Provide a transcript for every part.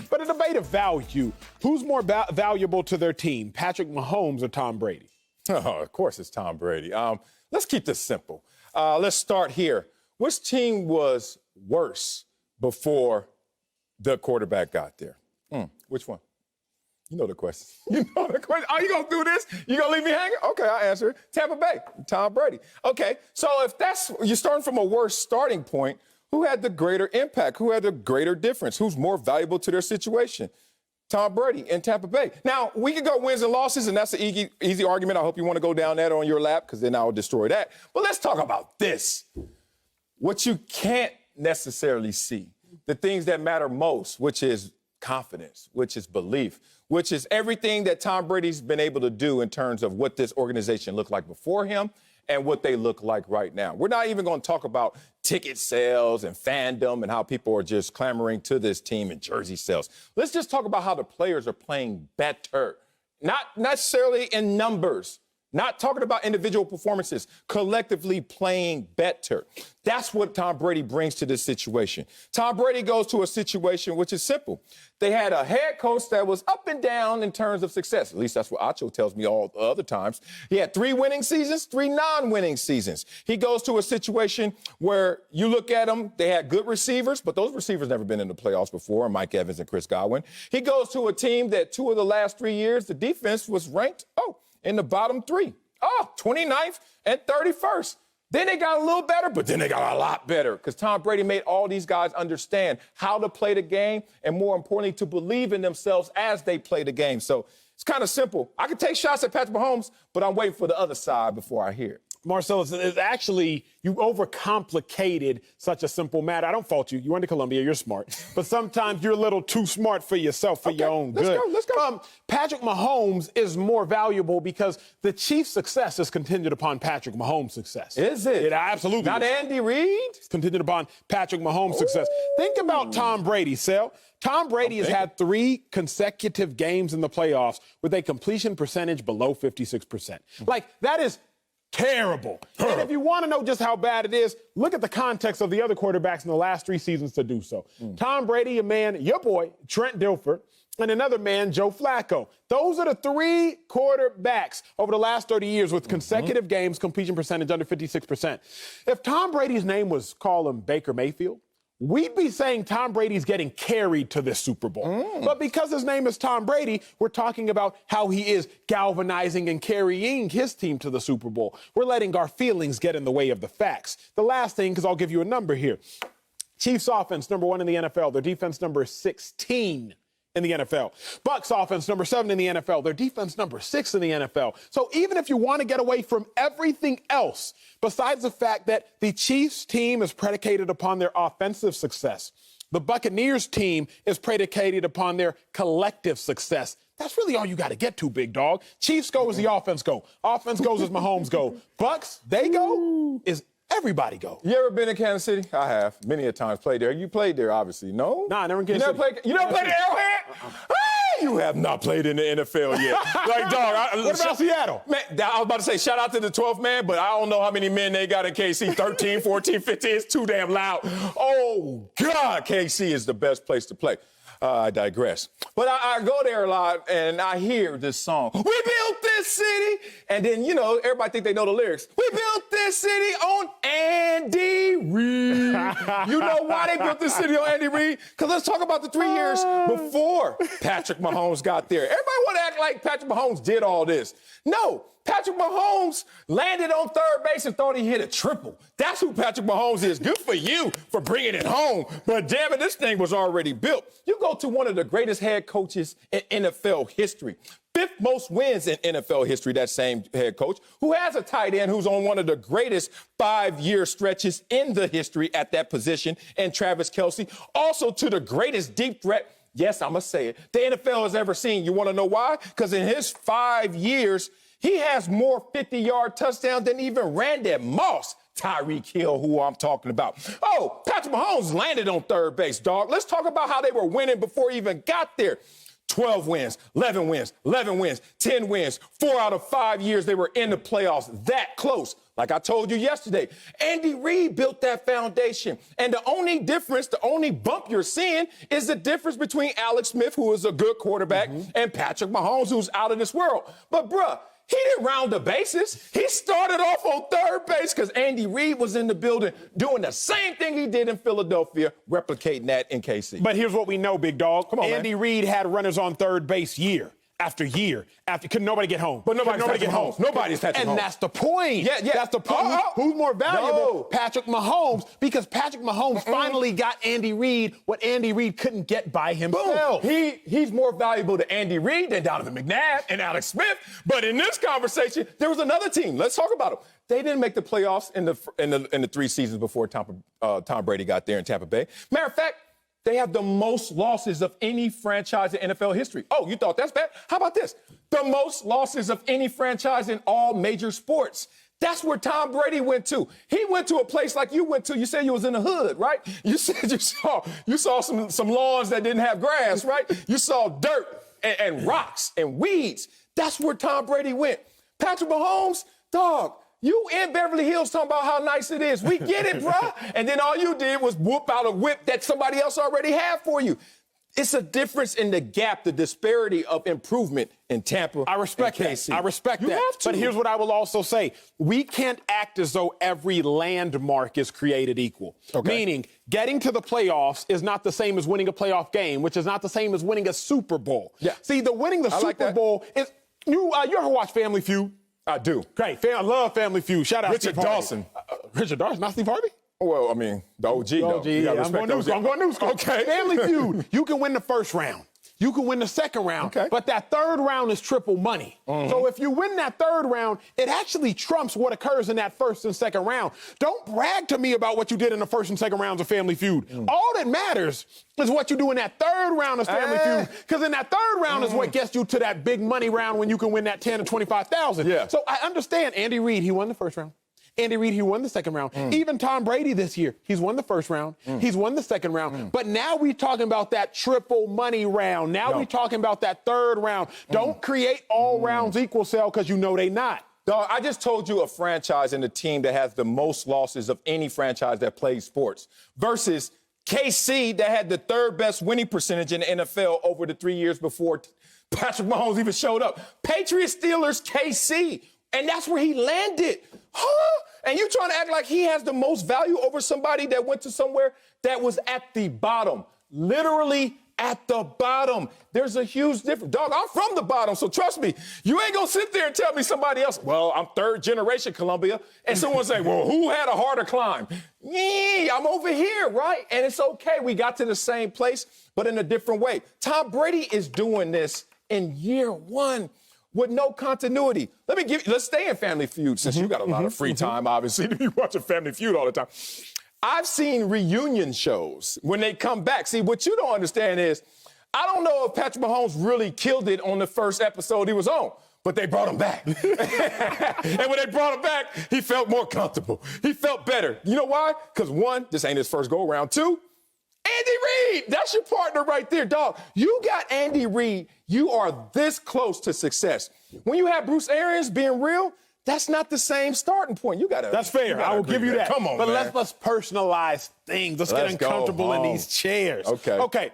But a debate of value. Who's more valuable to their team, Patrick Mahomes or Tom Brady? Oh, of course it's Tom Brady. Let's keep this simple. Let's start here. Which team was worse before the quarterback got there? Which one? You know the question. You know the question. Are you going to do this? You going to leave me hanging? Okay, I'll answer it. Tampa Bay, Tom Brady. Okay, so if you're starting from a worse starting point, who had the greater impact? Who had the greater difference? Who's more valuable to their situation? Tom Brady in Tampa Bay. Now, we could go wins and losses, and that's an easy argument. I hope you want to go down that on your lap, because then I'll destroy that. But let's talk about this. What you can't necessarily see, the things that matter most, which is confidence, which is belief, which is everything that Tom Brady's been able to do in terms of what this organization looked like before him and what they look like right now. We're not even going to talk about ticket sales and fandom and how people are just clamoring to this team and jersey sales. Let's just talk about how the players are playing better, not necessarily in numbers. Not talking about individual performances, collectively playing better. That's what Tom Brady brings to this situation. Tom Brady goes to a situation which is simple. They had a head coach that was up and down in terms of success. At least that's what Acho tells me all the other times. He had 3 winning seasons, 3 non-winning seasons. He goes to a situation where you look at them, they had good receivers, but those receivers never been in the playoffs before, Mike Evans and Chris Godwin. He goes to a team that 2 of the last 3 years, the defense was ranked, in the bottom 3. 29th and 31st. Then they got a little better, but then they got a lot better because Tom Brady made all these guys understand how to play the game and, more importantly, to believe in themselves as they play the game. So it's kind of simple. I can take shots at Patrick Mahomes, but I'm waiting for the other side before I hear it. Marcellus, it's actually, you overcomplicated such a simple matter. I don't fault you. You went to Columbia. You're smart. But sometimes you're a little too smart for yourself, for your own good. Let's go. Patrick Mahomes is more valuable because the Chiefs' success is contingent upon Patrick Mahomes' success. Is it? It absolutely Not is. Andy Reid? It's contingent upon Patrick Mahomes' success. Think about Tom Brady, Sel. Tom Brady has had 3 consecutive games in the playoffs with a completion percentage below 56%. Like, that is terrible. And if you want to know just how bad it is, look at the context of the other quarterbacks in the last 3 seasons to do so. Tom Brady, a man, your boy, Trent Dilfer, and another man, Joe Flacco. Those are the 3 quarterbacks over the last 30 years with consecutive games, completion percentage under 56%. If Tom Brady's name was, call him Baker Mayfield, we'd be saying Tom Brady's getting carried to this Super Bowl. But because his name is Tom Brady, we're talking about how he is galvanizing and carrying his team to the Super Bowl. We're letting our feelings get in the way of the facts. The last thing, because I'll give you a number here. Chiefs offense, number 1 in the NFL. Their defense, number 16 in the NFL. Bucs offense, number 7 in the NFL. Their defense, number 6 in the NFL. So even if you want to get away from everything else, besides the fact that the Chiefs team is predicated upon their offensive success, the Buccaneers team is predicated upon their collective success. That's really all you got to get to, big dog. Chiefs go as the offense go. Offense goes as Mahomes go. Bucs, they go is everybody go. You ever been in Kansas City? I have. Many a times played there. You played there, obviously. No? Nah, I never in Kansas City. You never played at Arrowhead? Hey, you have not played in the NFL yet. Like, dog. What about Seattle? Man, I was about to say, shout out to the 12th man, but I don't know how many men they got in KC. 13, 14, 15. It's too damn loud. Oh, God. KC is the best place to play. I digress. But I go there a lot, and I hear this song. We built this city. And then, everybody think they know the lyrics. We built this city on Andy Reid. You know why they built this city on Andy Reid? Because let's talk about the 3 years before Patrick Mahomes got there. Everybody want to act like Patrick Mahomes did all this. No. Patrick Mahomes landed on third base and thought he hit a triple. That's who Patrick Mahomes is. Good for you for bringing it home. But damn it, this thing was already built. You go to one of the greatest head coaches in NFL history. 5th most wins in NFL history, that same head coach, who has a tight end who's on one of the greatest 5-year stretches in the history at that position, and Travis Kelce. Also to the greatest deep threat, yes, I'm going to say it, the NFL has ever seen. You want to know why? Because in his 5 years, he has more 50-yard touchdowns than even Randy Moss, Tyreek Hill, who I'm talking about. Oh, Patrick Mahomes landed on third base, dog. Let's talk about how they were winning before he even got there. 12 wins, 11 wins, 11 wins, 10 wins. 4 out of 5 years they were in the playoffs that close. Like I told you yesterday, Andy Reid built that foundation. And the only difference, the only bump you're seeing is the difference between Alex Smith, who is a good quarterback, and Patrick Mahomes, who's out of this world. But, bruh, he didn't round the bases. He started off on third base because Andy Reid was in the building doing the same thing he did in Philadelphia, replicating that in KC. But here's what we know, big dog. Come on, Andy man. Reid had runners on third base year after year. Couldn't nobody get home. But nobody get home. Nobody's touching home. And that's the point. Yeah. That's the point. Who's more valuable? No. Patrick Mahomes, because Patrick Mahomes finally got Andy Reid what Andy Reid couldn't get by himself. Boom. He's more valuable to Andy Reid than Donovan McNabb and Alex Smith. But in this conversation, there was another team. Let's talk about them. They didn't make the playoffs in the 3 seasons before Tom Brady got there in Tampa Bay. Matter of fact, they have the most losses of any franchise in NFL history. Oh, you thought that's bad? How about this? The most losses of any franchise in all major sports. That's where Tom Brady went to. He went to a place like you went to. You said you was in the hood, right? You said you saw some lawns that didn't have grass, right? You saw dirt and rocks and weeds. That's where Tom Brady went. Patrick Mahomes, dog, you in Beverly Hills talking about how nice it is. We get it, bruh. And then all you did was whoop out a whip that somebody else already had for you. It's a difference in the gap, the disparity of improvement in Tampa. I respect and that. KC. I respect You that. have to. But here's what I will also say. We can't act as though every landmark is created equal. Okay. Meaning, getting to the playoffs is not the same as winning a playoff game, which is not the same as winning a Super Bowl. Yeah. See, winning the Super Bowl is you ever watch Family Feud? I do. Great. I love Family Feud. Shout out Richard Steve Harvey. Dawson. Richard Dawson, not Steve Harvey? Well, I mean, the OG, though. You gotta I'm going new school. I'm going new school. Okay. Family Feud. You can win the first round. You can win the second round. Okay. But that third round is triple money. So if you win that third round, it actually trumps what occurs in that first and second round. Don't brag to me about what you did in the first and second rounds of Family Feud. All that matters is what you do in that third round of Family Feud. Because in that third round is what gets you to that big money round when you can win that 10 to 25,000. Yeah. So I understand Andy Reid, he won the first round. Andy Reid, he won the second round. Even Tom Brady this year, he's won the first round. He's won the second round. But now we're talking about that triple money round. Now we're talking about that third round. Don't create all rounds equal, Sal, because you know they not. Dog, I just told you a franchise and a team that has the most losses of any franchise that plays sports versus KC that had the third best winning percentage in the NFL over the 3 years before Patrick Mahomes even showed up. Patriots, Steelers, KC. And that's where he landed. Huh? And you trying to act like he has the most value over somebody that went to somewhere that was at the bottom. Literally at the bottom. There's a huge difference. Dog, I'm from the bottom, so trust me. You ain't gonna sit there and tell me somebody else, well, I'm third generation Columbia, and someone say, well, who had a harder climb? Yeah, I'm over here, right? And it's okay. We got to the same place, but in a different way. Tom Brady is doing this in year one with no continuity. Let's stay in Family Feud since you got a lot of free time, obviously, to be watching Family Feud all the time. I've seen reunion shows when they come back. See, what you don't understand is, I don't know if Patrick Mahomes really killed it on the first episode he was on, but they brought him back. And when they brought him back, he felt more comfortable. He felt better. You know why? Because one, this ain't his first go-around. Two, Andy Reid, that's your partner right there, dog. You got Andy Reid. You are this close to success. When you have Bruce Arians being real, that's not the same starting point. That's fair. I will give you that. Come on, but man. let's personalize things. Let's get uncomfortable in these chairs. Okay.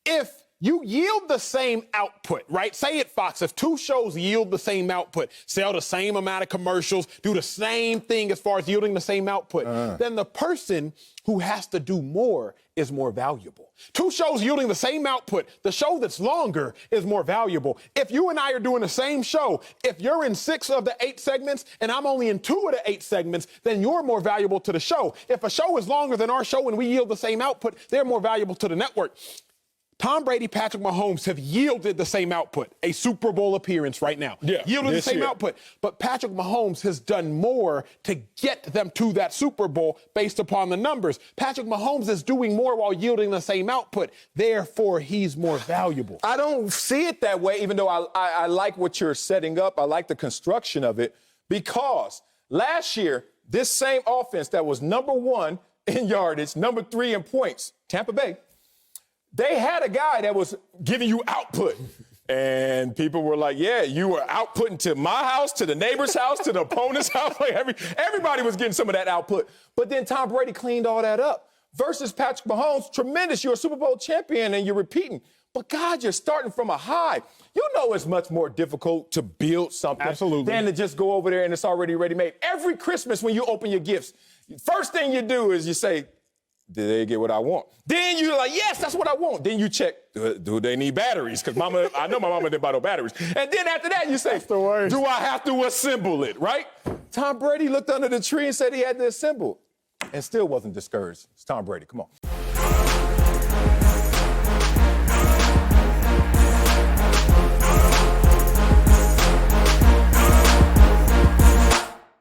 If you yield the same output, right? Say at Fox, if 2 shows yield the same output, sell the same amount of commercials, do the same thing as far as yielding the same output, then the person who has to do more is more valuable. 2 shows yielding the same output, the show that's longer is more valuable. If you and I are doing the same show, if you're in 6 of the 8 segments and I'm only in 2 of the 8 segments, then you're more valuable to the show. If a show is longer than our show and we yield the same output, they're more valuable to the network. Tom Brady, Patrick Mahomes have yielded the same output, a Super Bowl appearance right now. Yielded the same output. But Patrick Mahomes has done more to get them to that Super Bowl based upon the numbers. Patrick Mahomes is doing more while yielding the same output. Therefore, he's more valuable. I don't see it that way, even though I like what you're setting up. I like the construction of it, because last year, this same offense that was number 1 in yardage, number 3 in points, Tampa Bay, they had a guy that was giving you output. And people were like, yeah, you were outputting to my house, to the neighbor's house, to the opponent's house. Like everybody was getting some of that output. But then Tom Brady cleaned all that up. Versus Patrick Mahomes, tremendous. You're a Super Bowl champion and you're repeating. But God, you're starting from a high. You know it's much more difficult to build something than to just go over there and it's already ready-made. Every Christmas when you open your gifts, first thing you do is you say, did they get what I want? Then you're like, yes, that's what I want. Then you check, do they need batteries? Because I know my mama didn't buy no batteries. And then after that, you say, do I have to assemble it, right? Tom Brady looked under the tree and said he had to assemble and still wasn't discouraged. It's Tom Brady. Come on.